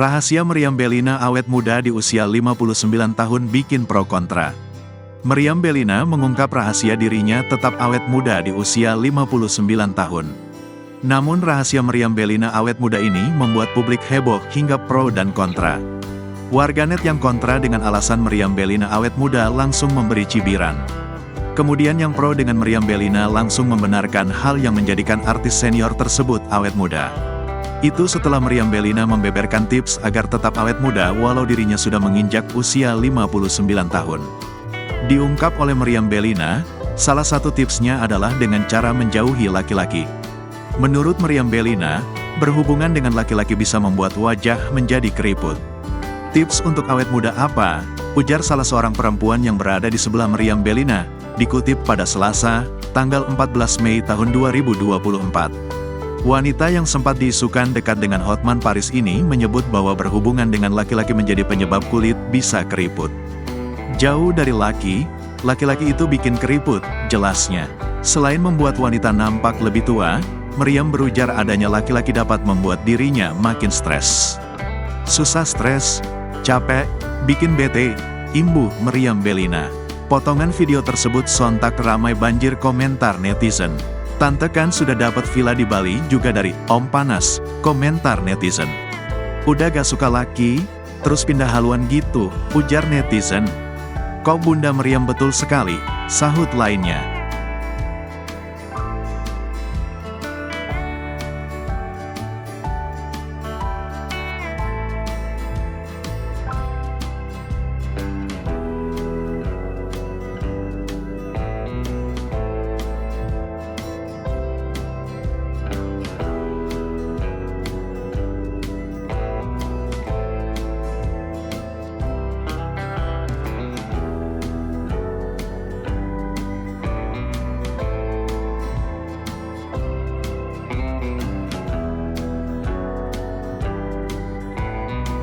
Rahasia Meriam Bellina awet muda di usia 59 tahun bikin pro kontra. Meriam Bellina mengungkap rahasia dirinya tetap awet muda di usia 59 tahun. Namun rahasia Meriam Bellina awet muda ini membuat publik heboh hingga pro dan kontra. Warganet yang kontra dengan alasan Meriam Bellina awet muda langsung memberi cibiran. Kemudian yang pro dengan Meriam Bellina langsung membenarkan hal yang menjadikan artis senior tersebut awet muda. Itu setelah Meriam Bellina membeberkan tips agar tetap awet muda walau dirinya sudah menginjak usia 59 tahun. Diungkap oleh Meriam Bellina, salah satu tipsnya adalah dengan cara menjauhi laki-laki. Menurut Meriam Bellina, berhubungan dengan laki-laki bisa membuat wajah menjadi keriput. Tips untuk awet muda apa? Ujar salah seorang perempuan yang berada di sebelah Meriam Bellina, dikutip pada Selasa, tanggal 14 Mei tahun 2024. Wanita yang sempat diisukan dekat dengan Hotman Paris ini menyebut bahwa berhubungan dengan laki-laki menjadi penyebab kulit bisa keriput. Jauh dari laki-laki itu bikin keriput, jelasnya. Selain membuat wanita nampak lebih tua, Meriam berujar adanya laki-laki dapat membuat dirinya makin stres. Susah stres, capek, bikin bete, imbuh Meriam Bellina. Potongan video tersebut sontak ramai banjir komentar netizen. Tante kan sudah dapat villa di Bali juga dari Om Panas, komentar netizen. Udah gak suka laki, terus pindah haluan gitu, ujar netizen. Kok Bunda Meriam betul sekali, sahut lainnya.